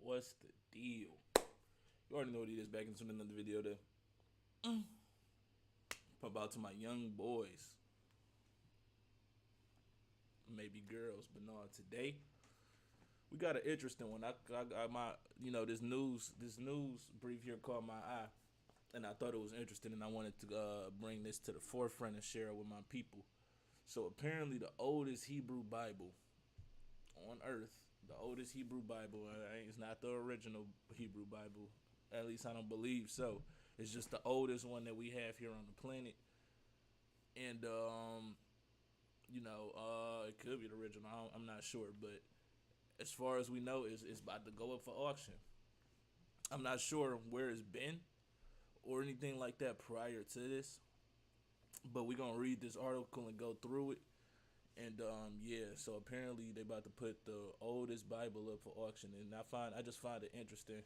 What's the deal? You already know what it is. Back into another video to pop out to my young boys, maybe girls, but no. Today we got an interesting one. I my this news brief here caught my eye, and I thought it was interesting, and I wanted to bring this to the forefront and share it with my people. So apparently, the oldest Hebrew Bible on earth, the oldest Hebrew Bible. It's not the original Hebrew Bible. At least I don't believe so. It's just the oldest one that we have here on the planet. And it could be the original. I'm not sure, but as far as we know, it's about to go up for auction. I'm not sure where it's been or anything like that prior to this, but we're gonna read this article and go through it. And yeah, so apparently they about to put the oldest Bible up for auction, and I just find it interesting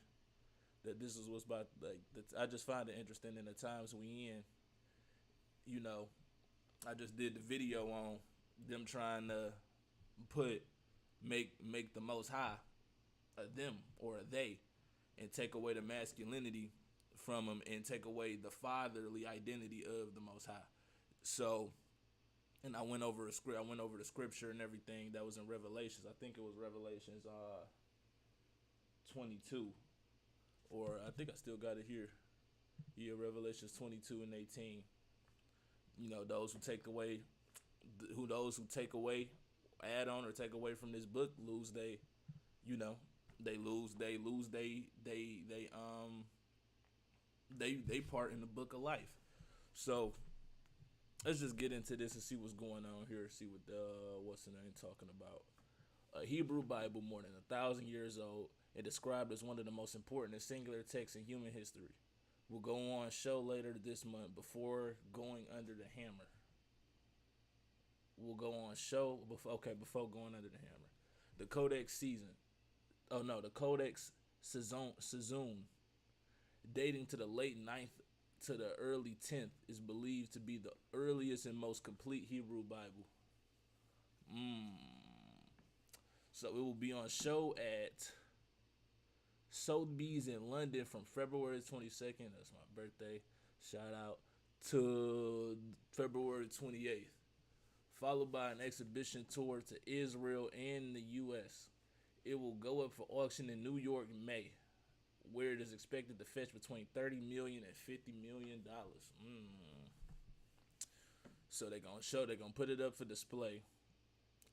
that this is what's about like. I just find it interesting in the times we in. You know, I just did the video on them trying to put make the Most High a them or a they, and take away the masculinity from them and take away the fatherly identity of the Most High. So, and I went over a script. I went over the scripture and everything that was in Revelations. I think it was Revelations 22, or I think I still got it here. Yeah, Revelations 22 and 18. Those who take away, those who take away, add on or take away from this book lose you know, they part in the book of life. So let's just get into this and see what's going on here. See what what's the name talking about. A Hebrew Bible more than 1,000 years old and described as one of the most important and singular texts in human history. Will go on show later this month before going under the hammer. Will go on show before going under the hammer. The Codex season. Oh no, the Codex Sazon, dating to the late ninth to the early 10th, is believed to be the earliest and most complete Hebrew Bible. So it will be on show at Sotheby's in London from February 22nd. That's my birthday. Shout out to February 28th. Followed by an exhibition tour to Israel and the U.S. It will go up for auction in New York in May, where it is expected to fetch between $30 million and $50 million. So they're gonna put it up for display,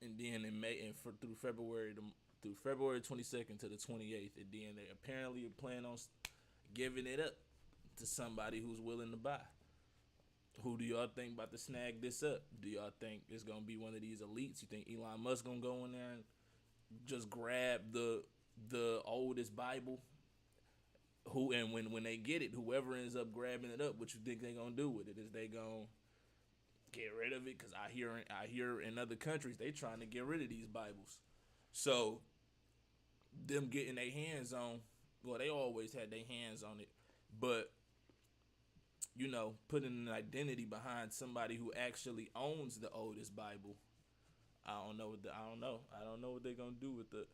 and then in May and through February 22nd to the 28th, and then they apparently plan on giving it up to somebody who's willing to buy. Who do y'all think about to snag this up? Do y'all think it's gonna be one of these elites? You think Elon Musk gonna go in there and just grab the oldest Bible? Who, and when they get it, whoever ends up grabbing it up, what you think they gonna do with it? Is they gonna get rid of it? Cause I hear in other countries they trying to get rid of these Bibles. So them getting their hands on, well, they always had their hands on it, but putting an identity behind somebody who actually owns the oldest Bible. I don't know what they're gonna do with it.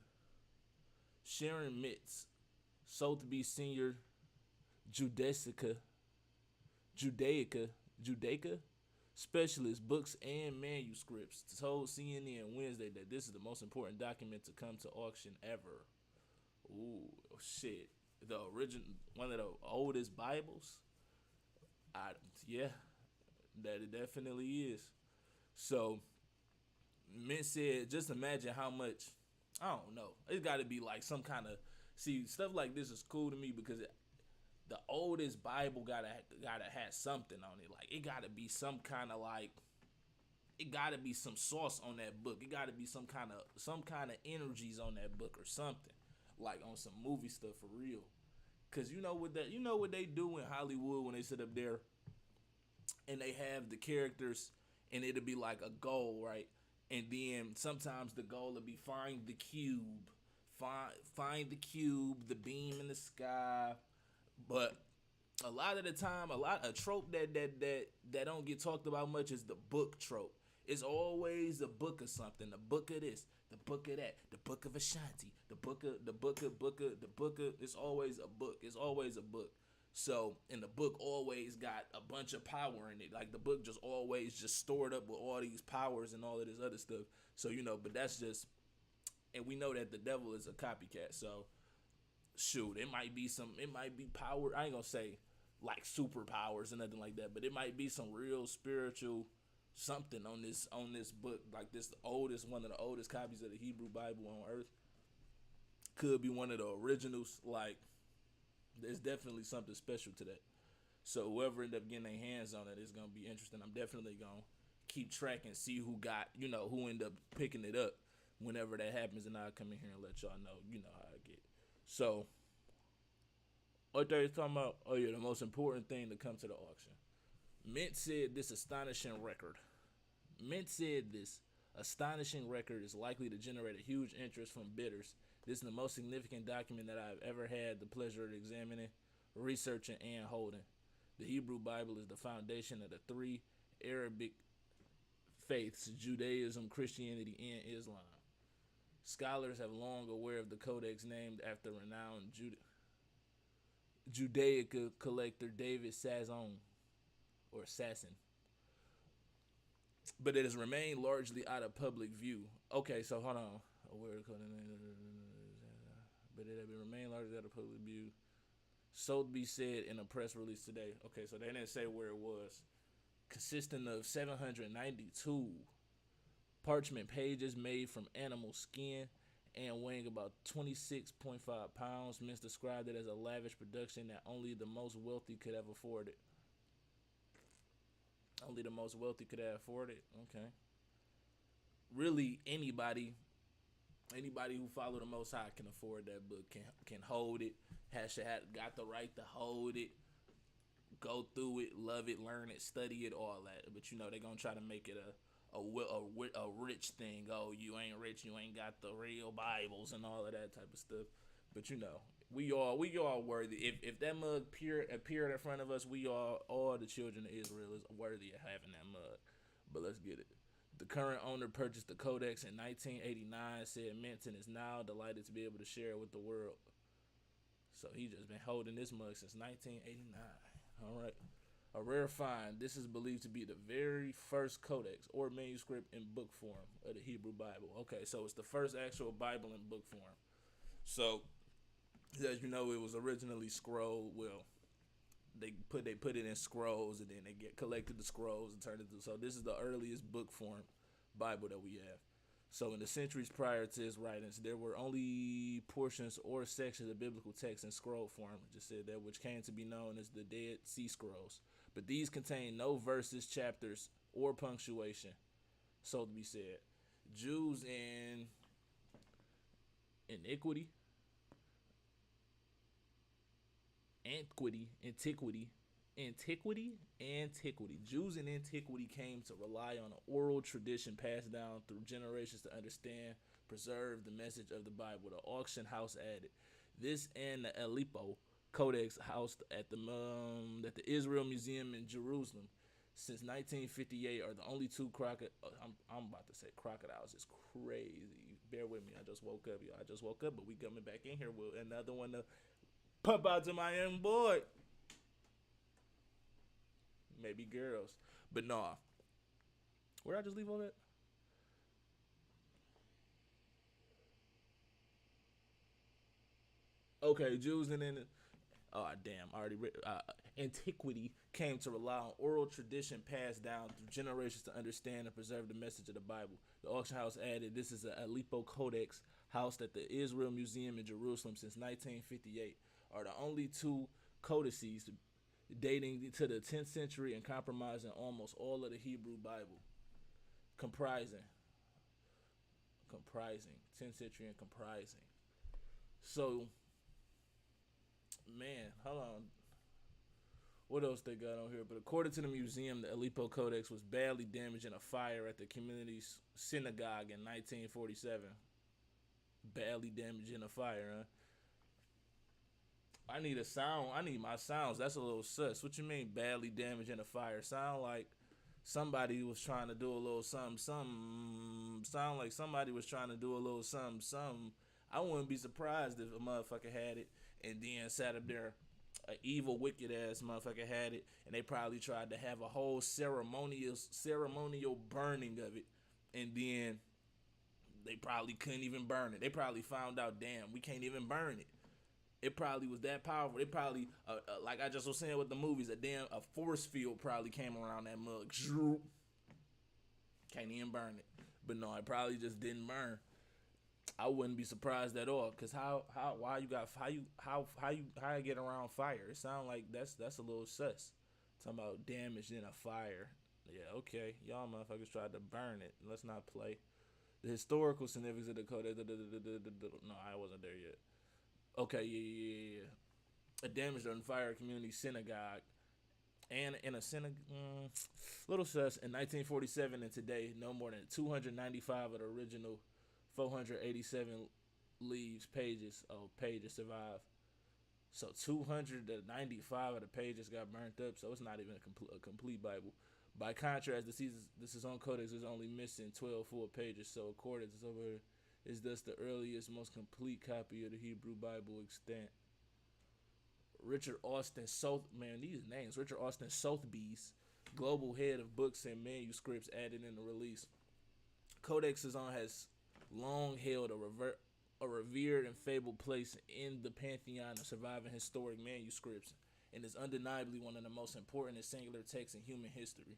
Sharon Mitz, Sotheby's senior Judaica Judaica specialist, books and manuscripts, told CNN Wednesday that this is the most important document to come to auction ever. Ooh, shit! The original, one of the oldest Bibles. Yeah, that it definitely is. So, Mint said, just imagine how much. I don't know. It's got to be like some kind of. See, stuff like this is cool to me because the oldest Bible gotta have something on it. Like, it gotta be some kind of like. It gotta be some sauce on that book. It gotta be some kind of energies on that book or something. Like on some movie stuff for real. Cause what they do in Hollywood when they sit up there and they have the characters and it'll be like a goal, right? And then sometimes the goal will be find the cube, find the cube, the beam in the sky. But a lot of the time, a trope that don't get talked about much is the book trope. It's always a book of something, the book of this, the book of that, the book of Ashanti, the book of. It's always a book. It's always a book. So, and the book always got a bunch of power in it. Like the book just always just stored up with all these powers and all of this other stuff. So but that's just, and we know that the devil is a copycat. So, shoot, it might be power. I ain't gonna say like superpowers or nothing like that, but it might be some real spiritual something on this book, like this oldest one of the oldest copies of the Hebrew Bible on earth. Could be one of the originals. Like, there's definitely something special to that. So whoever end up getting their hands on it is gonna be interesting. I'm definitely gonna keep track and see who got, who end up picking it up whenever that happens, and I'll come in here and let y'all know. You know how I get. So what they talking about? Oh yeah, the most important thing to come to the auction. Mint said this astonishing record. Mint said this astonishing record is likely to generate a huge interest from bidders. This is the most significant document that I've ever had the pleasure of examining, researching, and holding. The Hebrew Bible is the foundation of the three Arabic faiths: Judaism, Christianity, and Islam. Scholars have long aware of the codex named after renowned Judaica collector David Sasson, or Sasson, but it has remained largely out of public view. Okay, so hold on. But it has remained largely out of public view. Sotheby said in a press release today. Okay, so they didn't say where it was. Consisting of 792 parchment pages made from animal skin and weighing about 26.5 pounds. Mint described it as a lavish production that only the most wealthy could have afforded. Only the most wealthy could have afforded. Okay. Really, anybody who follow the Most High can afford that book. Can hold it. Got the right to hold it. Go through it, love it, learn it, study it, all that. But they're gonna try to make it a rich thing. Oh, you ain't rich, you ain't got the real Bibles and all of that type of stuff. But we all worthy. If that mug appeared in front of us, we all the children of Israel is worthy of having that mug. But let's get it. The current owner purchased the codex in 1989. Said Minton is now delighted to be able to share it with the world. So he just been holding this mug since 1989. All right. A rare find. This is believed to be the very first codex or manuscript in book form of the Hebrew Bible. Okay, so it's the first actual Bible in book form. So, as you know, it was originally scroll. Well, they put it in scrolls, and then they collected the scrolls and turned it to. So this is the earliest book form Bible that we have. So in the centuries prior to his writings, there were only portions or sections of biblical text in scroll form, just said that, which came to be known as the Dead Sea Scrolls. But these contain no verses, chapters, or punctuation. So to be said, Jews in antiquity, Jews in antiquity came to rely on an oral tradition passed down through generations to understand, preserve the message of the Bible. The auction house added this, and the Aleppo Codex housed at the Israel Museum in Jerusalem since 1958 are the only two I'm about to say crocodiles. It's crazy. Bear with me. I just woke up, y'all. But we coming back in here with another one to pump out to my young boy. Maybe girls. But nah. Where'd I just leave all that? Okay, Jews and then oh damn, I already read. Antiquity came to rely on oral tradition passed down through generations to understand and preserve the message of the Bible. The auction house added this is a Aleppo Codex housed at the Israel Museum in Jerusalem since 1958. Are the only two codices dating to the 10th century and comprising almost all of the Hebrew Bible. Comprising 10th century and comprising. So, man, hold on. What else they got on here? But according to the museum, the Aleppo Codex was badly damaged in a fire at the community's synagogue in 1947. Badly damaged in a fire, huh? I need a sound. I need my sounds. That's a little sus. What you mean badly damaged in a fire? Sound like somebody was trying to do a little something, something. Sound like somebody was trying to do a little something, something. I wouldn't be surprised if a motherfucker had it and then sat up there, a evil, wicked ass motherfucker had it, and they probably tried to have a whole ceremonial burning of it, and then they probably couldn't even burn it. They probably found out, damn, we can't even burn it. It probably was that powerful. It probably, like I just was saying with the movies, a force field probably came around that mug. Can't even burn it. But no, it probably just didn't burn. I wouldn't be surprised at all. Cause why you got how you get around fire? It sounds like that's a little sus. Talking about damage in a fire. Yeah, okay. Y'all motherfuckers tried to burn it. Let's not play. The historical significance of the code. No, I wasn't there yet. Okay, yeah. A damage on fire community synagogue and in a synagogue. Little sus in 1947 and today, no more than 295 of the original 487 leaves pages survive. So 295 of the pages got burnt up. So it's not even a complete Bible. By contrast, this is on Codex is only missing 12 full pages. So according to over is thus the earliest, most complete copy of the Hebrew Bible extant. Richard Austin Richard Austin Sotheby's, global head of books and manuscripts, added in the release. Codex has long held a revered and fabled place in the pantheon of surviving historic manuscripts, and is undeniably one of the most important and singular texts in human history.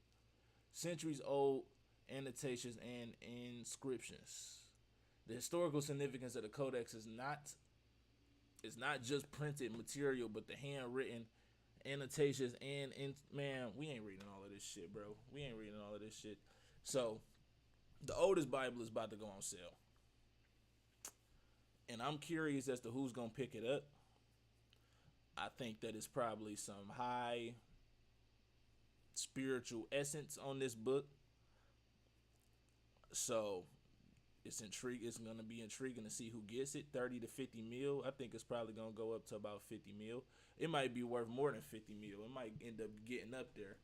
Centuries old annotations and inscriptions. The historical significance of the Codex is not just printed material, but the handwritten annotations man, we ain't reading all of this shit, bro. We ain't reading all of this shit. So, the oldest Bible is about to go on sale, and I'm curious as to who's gonna pick it up. I think that it's probably some high spiritual essence on this book. So it's gonna be intriguing to see who gets it. 30 to 50 mil. I think it's probably gonna go up to about 50 mil. It might be worth more than 50 mil. It might end up getting up there.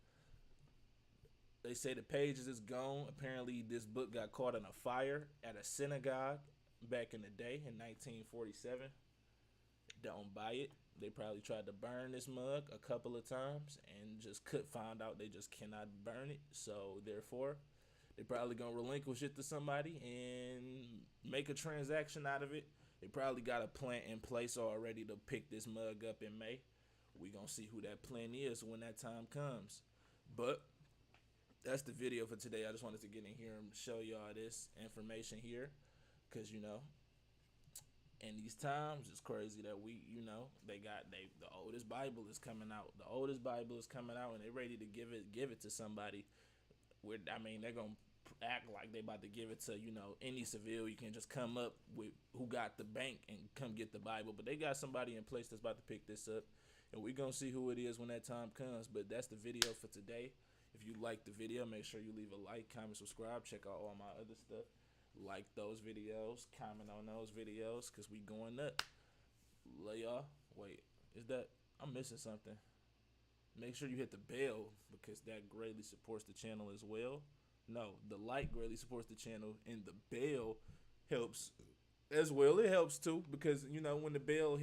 They say the pages is gone. Apparently, this book got caught in a fire at a synagogue back in the day in 1947. Don't buy it. They probably tried to burn this mug a couple of times and just could find out they just cannot burn it. So therefore, they probably gonna relinquish it to somebody and make a transaction out of it. They probably got a plan in place already to pick this mug up in May. We gonna see who that plan is when that time comes. But that's the video for today. I just wanted to get in here and show y'all this information here, cause in these times it's crazy that the oldest Bible is coming out. The oldest Bible is coming out, and they're ready to give it to somebody. They're gonna act like they about to give it to any civilian. You can just come up with who got the bank and come get the Bible, but they got somebody in place that's about to pick this up, and we're gonna see who it is when that time comes. But that's the video for today. If you like the video, make sure you leave a like, comment, subscribe, check out all my other stuff. Like those videos, comment on those videos, cause we going up. Love y'all. Wait, I'm missing something. Make sure you hit the bell, because that greatly supports the channel as well. No, the like greatly supports the channel, and the bell helps as well. It helps too, because when the bell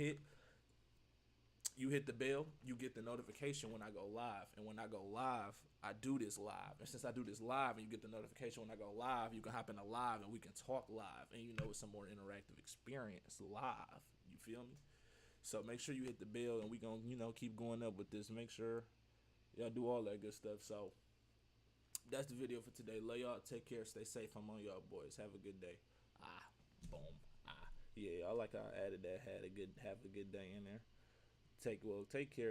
you hit the bell, you get the notification when I go live. And when I go live, I do this live. And since I do this live and you get the notification when I go live, you can hop in a live and we can talk live. And it's a more interactive experience live. You feel me? So make sure you hit the bell, and we gonna, keep going up with this. Make sure y'all do all that good stuff. So that's the video for today. Love y'all. Take care. Stay safe. I'm on y'all, boys. Have a good day. Boom. Yeah, I like how I added that. Have a good day in there. Take care.